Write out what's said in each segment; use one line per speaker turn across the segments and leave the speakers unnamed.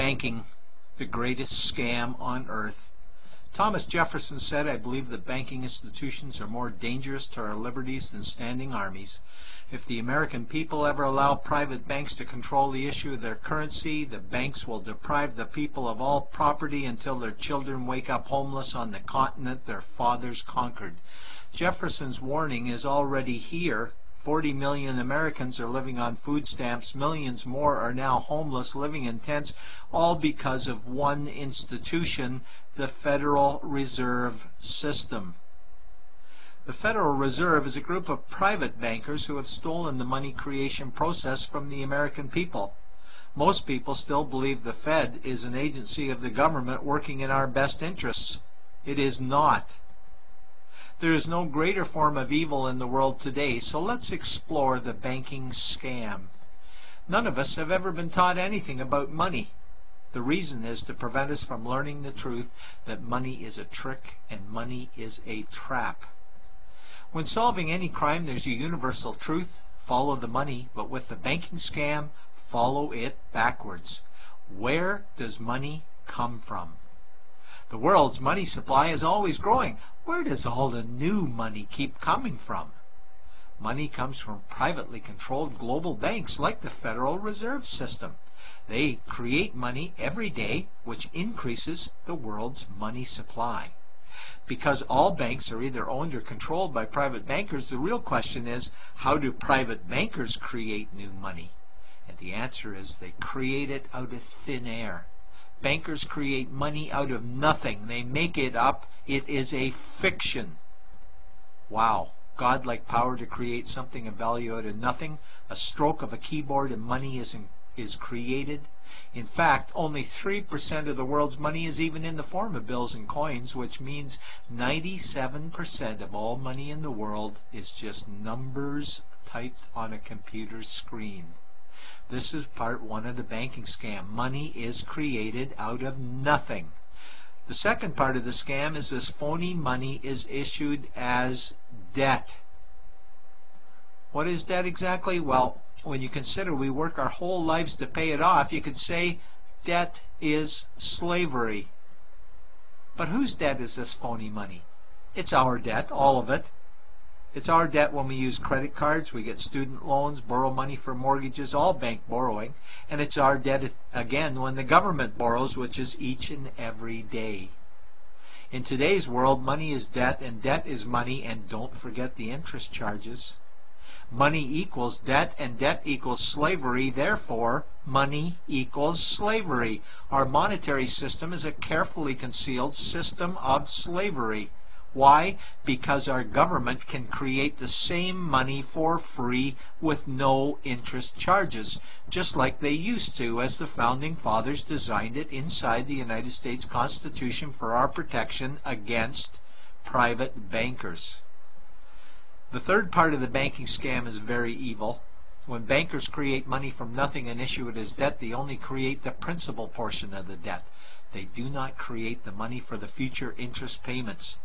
banking the greatest scam on earth? Thomas Jefferson said, "I believe that banking institutions are more dangerous to our liberties than standing armies. If the American people ever allow private banks to control the issue of their currency, the banks will deprive the people of all property until their children wake up homeless on the continent their fathers conquered." Jefferson's warning is already here. 40 million Americans are living on food stamps. Millions more are now homeless, living in tents, all because of one institution, the Federal Reserve System. The Federal Reserve is a group of private bankers who have stolen the money creation process from the American people. Most people still believe the Fed is an agency of the government working in our best interests. It is not. There is no greater form of evil in the world today, so let's explore the banking scam. None of us have ever been taught anything about money. The reason is to prevent us from learning the truth that money is a trick and money is a trap. When solving any crime, there's a universal truth: follow the money. But with the banking scam, follow it backwards. Where does money come from? The world's money supply is always growing. Where does all the new money keep coming from? Money comes from privately controlled global banks like the Federal Reserve System. They create money every day, which increases the world's money supply. Because all banks are either owned or controlled by private bankers, the real question is, how do private bankers create new money? And the answer is they create it out of thin air. Bankers create money out of nothing. They make it up. It is a fiction. Wow. Godlike power to create something of value out of nothing. A stroke of a keyboard and money is created. In fact, only 3% of the world's money is even in the form of bills and coins, which means 97% of all money in the world is just numbers typed on a computer screen. This is part one of the banking scam. Money is created out of nothing. The second part of the scam is this phony money is issued as debt. What is debt exactly? Well, when you consider we work our whole lives to pay it off, you could say debt is slavery. But whose debt is this phony money? It's our debt, all of it. It's our debt when we use credit cards, we get student loans, borrow money for mortgages, all bank borrowing. And it's our debt again when the government borrows, which is each and every day. In today's world, money is debt and debt is money, and don't forget the interest charges. Money equals debt and debt equals slavery, therefore money equals slavery. Our monetary system is a carefully concealed system of slavery. Why? Because our government can create the same money for free with no interest charges, just like they used to, as the Founding Fathers designed it inside the United States Constitution for our protection against private bankers. The third part of the banking scam is very evil. When bankers create money from nothing and issue it as debt, they only create the principal portion of the debt. They do not create the money for the future interest payments.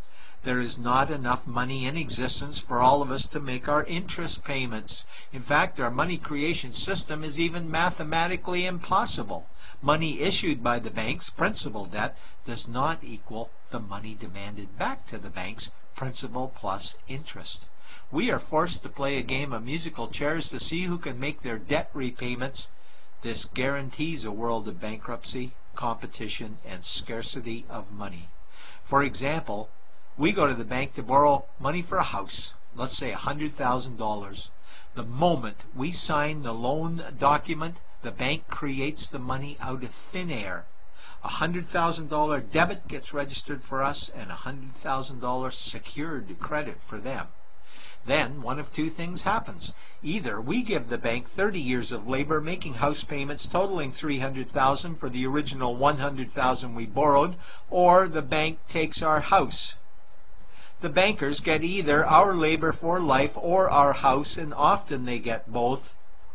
There is not enough money in existence for all of us to make our interest payments. In fact, our money creation system is even mathematically impossible. Money issued by the banks, principal debt, does not equal the money demanded back to the banks, principal plus interest. We are forced to play a game of musical chairs to see who can make their debt repayments. This guarantees a world of bankruptcy, competition, and scarcity of money. For example, we go to the bank to borrow money for a house, let's say $100,000. The moment we sign the loan document, the bank creates the money out of thin air. A $100,000 debit gets registered for us and a $100,000 secured credit for them. Then one of two things happens. Either we give the bank 30 years of labor making house payments totaling $300,000 for the original $100,000 we borrowed, or the bank takes our house. The bankers get either our labor for life or our house, and often they get both,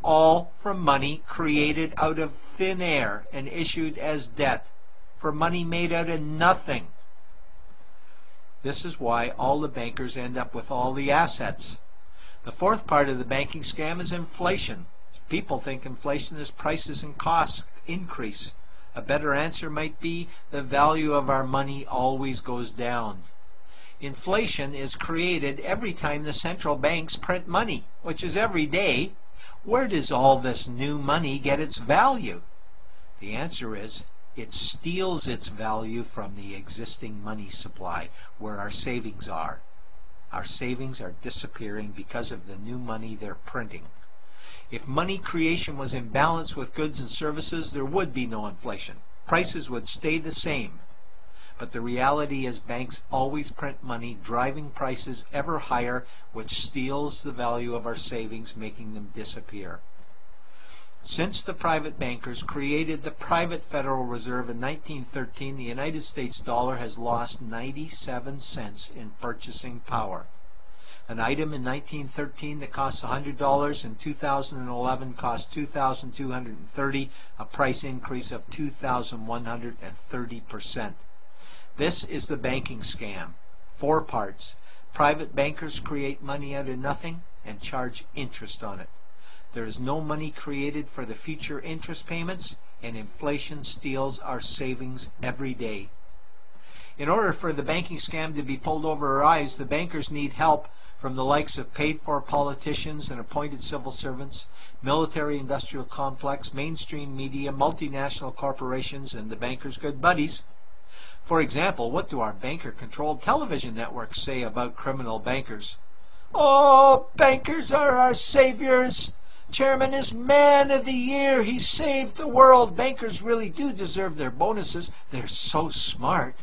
all from money created out of thin air and issued as debt, for money made out of nothing. This is why all the bankers end up with all the assets. The fourth part of the banking scam is inflation. People think inflation is prices and costs increase. A better answer might be the value of our money always goes down. Inflation is created every time the central banks print money, which is every day. Where does all this new money get its value? The answer is it steals its value from the existing money supply, where our savings are. Our savings are disappearing because of the new money they're printing. If money creation was in balance with goods and services, there would be no inflation. Prices would stay the same. But the reality is banks always print money, driving prices ever higher, which steals the value of our savings, making them disappear. Since the private bankers created the private Federal Reserve in 1913, the United States dollar has lost 97 cents in purchasing power. An item in 1913 that cost $100 in 2011 cost $2,230, a price increase of 2,130%. This is the banking scam. 4 parts. Private bankers create money out of nothing and charge interest on it. There is no money created for the future interest payments, and inflation steals our savings every day. In order for the banking scam to be pulled over our eyes, the bankers need help from the likes of paid-for politicians and appointed civil servants, military-industrial complex, mainstream media, multinational corporations, and the bankers' good buddies. For example, what do our banker-controlled television networks say about criminal bankers? Oh, bankers are our saviors. Chairman is man of the year. He saved the world. Bankers really do deserve their bonuses. They're so smart.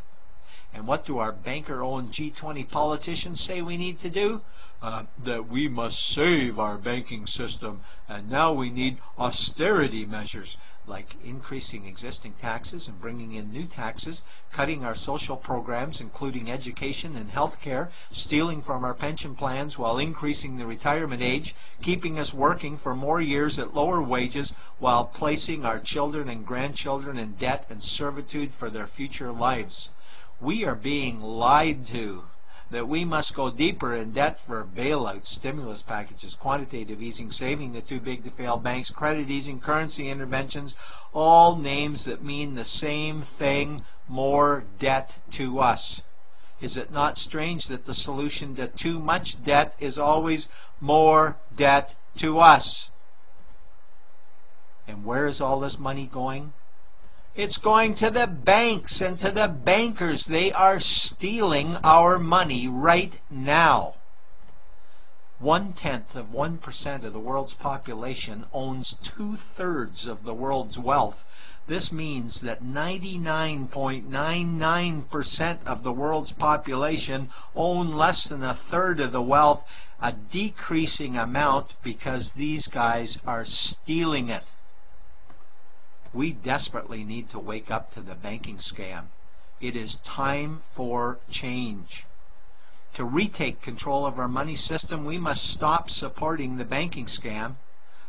And what do our banker-owned G20 politicians say we need to do? That we must save our banking system, and now we need austerity measures, like increasing existing taxes and bringing in new taxes, cutting our social programs, including education and health care, stealing from our pension plans while increasing the retirement age, keeping us working for more years at lower wages while placing our children and grandchildren in debt and servitude for their future lives. We are being lied to that we must go deeper in debt for bailouts, stimulus packages, quantitative easing, saving the too big to fail banks, credit easing, currency interventions, all names that mean the same thing, more debt to us. Is it not strange that the solution to too much debt is always more debt to us? And where is all this money going? It's going to the banks and to the bankers. They are stealing our money right now. 0.1% of the world's population owns 2/3 of the world's wealth. This means that 99.99% of the world's population own less than 1/3 of the wealth, a decreasing amount because these guys are stealing it. We desperately need to wake up to the banking scam. It is time for change. To retake control of our money system, we must stop supporting the banking scam.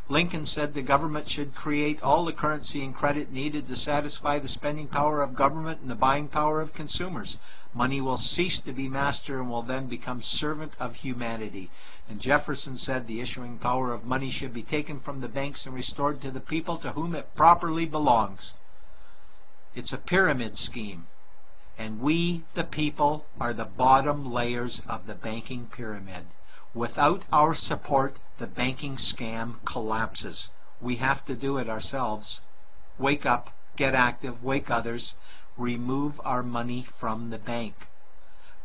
Lincoln said the government should create all the currency and credit needed to satisfy the spending power of government and the buying power of consumers. Money will cease to be master and will then become servant of humanity. And Jefferson said the issuing power of money should be taken from the banks and restored to the people to whom it properly belongs. It's a pyramid scheme, and we, the people, are the bottom layers of the banking pyramid. Without our support, the banking scam collapses. We have to do it ourselves. Wake up, get active, wake others, remove our money from the bank.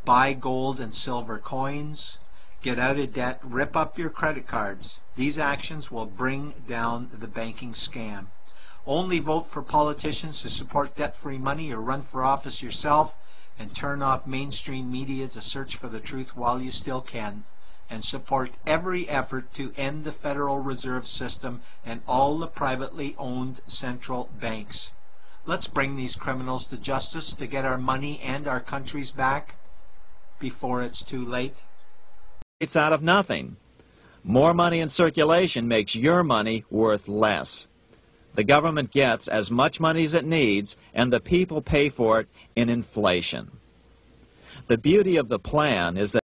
Buy gold and silver coins, get out of debt, rip up your credit cards. These actions will bring down the banking scam. Only vote for politicians who support debt-free money, or run for office yourself, and turn off mainstream media to search for the truth while you still can. And support every effort to end the Federal Reserve System and all the privately owned central banks. Let's bring these criminals to justice to get our money and our countries back before it's too late.
It's out of nothing. More money in circulation makes your money worth less. The government gets as much money as it needs, and the people pay for it in inflation. The beauty of the plan is that